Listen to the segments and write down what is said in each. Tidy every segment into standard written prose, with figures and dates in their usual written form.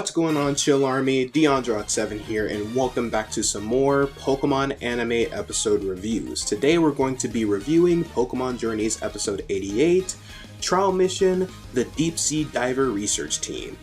What's going on, Chill Army? Deondre and I've here, and welcome back to some more Pokemon anime episode reviews. Today we're going to be reviewing Pokemon Journeys episode 88, Trial Mission, the Deep Sea Diver Research Team.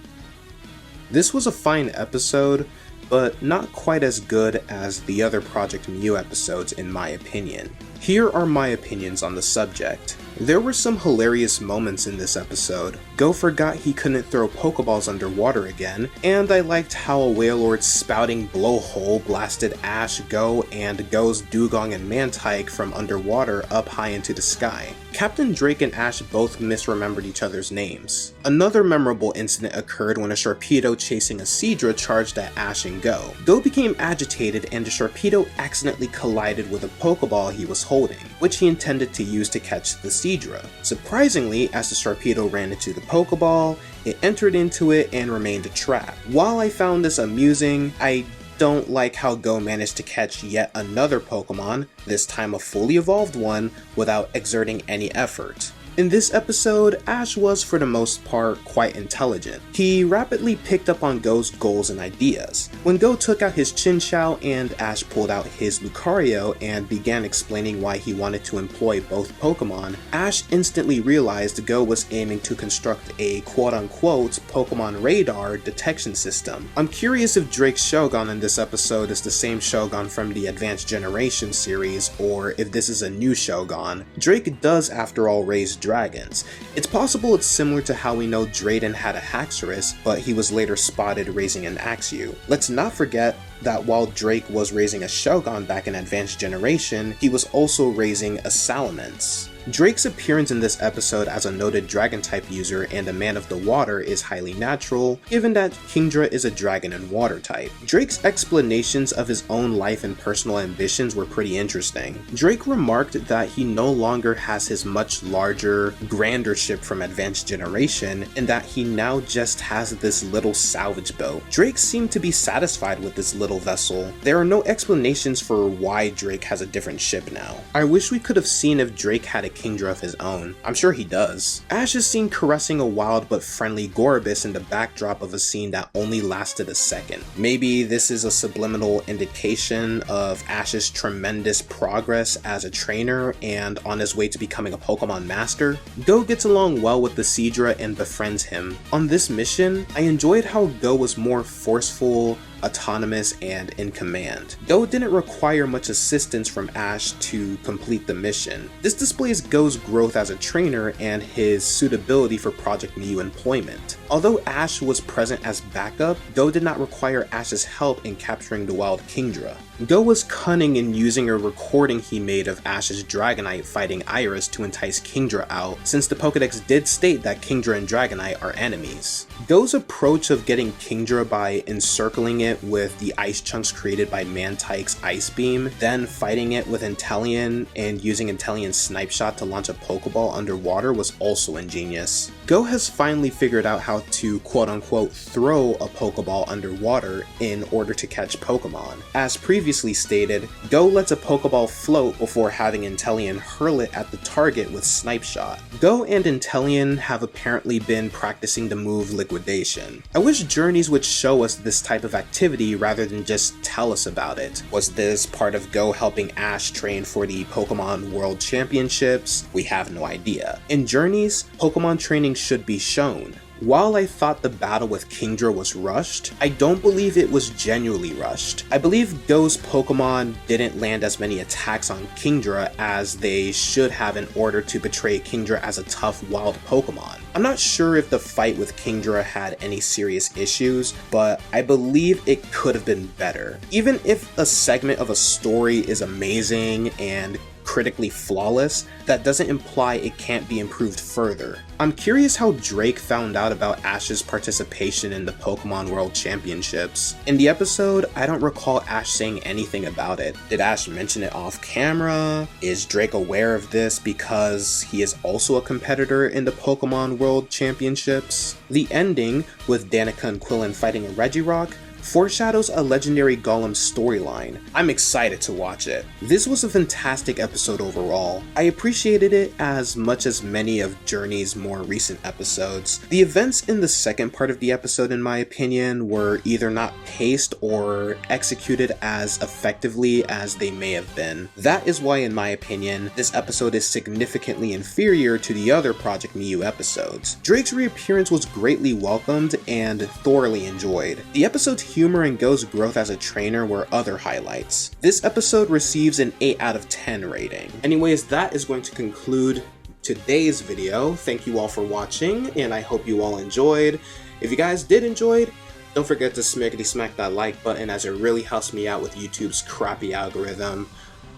This was a fine episode, but not quite as good as the other Project Mew episodes in my opinion. Here are my opinions on the subject. There were some hilarious moments in this episode. Go forgot he couldn't throw Pokeballs underwater again, and I liked how a Wailord's spouting blowhole blasted Ash, Go, and Go's Dugong and Mantike from underwater up high into the sky. Captain Drake and Ash both misremembered each other's names. Another memorable incident occurred when a Sharpedo chasing a Seadra charged at Ash and Go. Go became agitated and the Sharpedo accidentally collided with a Pokeball he was holding, which he intended to use to catch the Seadra. Surprisingly, as the Sharpedo ran into the Pokeball, it entered into it and remained trapped. While I found this amusing, I don't like how Go managed to catch yet another Pokemon, this time a fully evolved one, without exerting any effort. In this episode, Ash was for the most part quite intelligent. He rapidly picked up on Go's goals and ideas. When Go took out his Chinchou and Ash pulled out his Lucario and began explaining why he wanted to employ both Pokemon, Ash instantly realized Go was aiming to construct a quote-unquote Pokemon radar detection system. I'm curious if Drake's Shogun in this episode is the same Shogun from the Advanced Generation series, or if this is a new Shogun. Drake does after all raise dragons. It's possible it's similar to how we know Drayden had a Haxorus, but he was later spotted raising an Axew. Let's not forget that while Drake was raising a Shogun back in Advanced Generation, he was also raising a Salamence. Drake's appearance in this episode as a noted Dragon-type user and a man of the water is highly natural, given that Kingdra is a Dragon and Water type. Drake's explanations of his own life and personal ambitions were pretty interesting. Drake remarked that he no longer has his much larger, grander ship from Advanced Generation, and that he now just has this little salvage boat. Drake seemed to be satisfied with this little vessel. There are no explanations for why Drake has a different ship now. I wish we could have seen if Drake had a Kingdra of his own. I'm sure he does. Ash is seen caressing a wild but friendly Gorbis in the backdrop of a scene that only lasted a second. Maybe this is a subliminal indication of Ash's tremendous progress as a trainer and on his way to becoming a Pokemon master. Go gets along well with the Seadra and befriends him. On this mission, I enjoyed how Go was more forceful, autonomous, and in command. Go didn't require much assistance from Ash to complete the mission. This displays Go's growth as a trainer and his suitability for Project Mew employment. Although Ash was present as backup, Go did not require Ash's help in capturing the wild Kingdra. Go was cunning in using a recording he made of Ash's Dragonite fighting Iris to entice Kingdra out, since the Pokedex did state that Kingdra and Dragonite are enemies. Go's approach of getting Kingdra by encircling it with the ice chunks created by Mantike's Ice Beam, then fighting it with Inteleon and using Inteleon's Snipe Shot to launch a Pokeball underwater was also ingenious. Go has finally figured out how to quote-unquote throw a Pokeball underwater in order to catch Pokemon. As previously stated, Go lets a Pokeball float before having Inteleon hurl it at the target with Snipe Shot. Go and Inteleon have apparently been practicing the move Liquidation. I wish Journeys would show us this type of activity rather than just tell us about it. Was this part of Go helping Ash train for the Pokemon World Championships? We have no idea. In Journeys, Pokemon training should be shown. While I thought the battle with Kingdra was rushed, I don't believe it was genuinely rushed. I believe Go's Pokemon didn't land as many attacks on Kingdra as they should have in order to portray Kingdra as a tough wild Pokemon. I'm not sure if the fight with Kingdra had any serious issues, but I believe it could have been better. Even if a segment of a story is amazing and critically flawless, that doesn't imply it can't be improved further. I'm curious how Drake found out about Ash's participation in the Pokemon World Championships. In the episode, I don't recall Ash saying anything about it. Did Ash mention it off camera? Is Drake aware of this because he is also a competitor in the Pokemon World Championships? The ending, with Danica and Quillen fighting a Regirock, foreshadows a legendary Golem storyline. I'm excited to watch it. This was a fantastic episode overall. I appreciated it as much as many of Journey's more recent episodes. The events in the second part of the episode, in my opinion, were either not paced or executed as effectively as they may have been. That is why, in my opinion, this episode is significantly inferior to the other Project Mew episodes. Drake's reappearance was greatly welcomed and thoroughly enjoyed. The episode's humor and Go's growth as a trainer were other highlights. This episode receives an 8 out of 10 rating. Anyways, that is going to conclude today's video. Thank you all for watching, and I hope you all enjoyed. If you guys did enjoy it, don't forget to smack that like button, as it really helps me out with YouTube's crappy algorithm.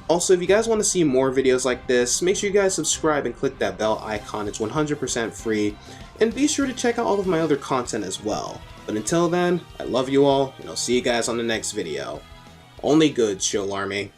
Also, if you guys want to see more videos like this, make sure you guys subscribe and click that bell icon. It's 100% free, and be sure to check out all of my other content as well. But until then, I love you all, and I'll see you guys on the next video. Only good, Shield Army.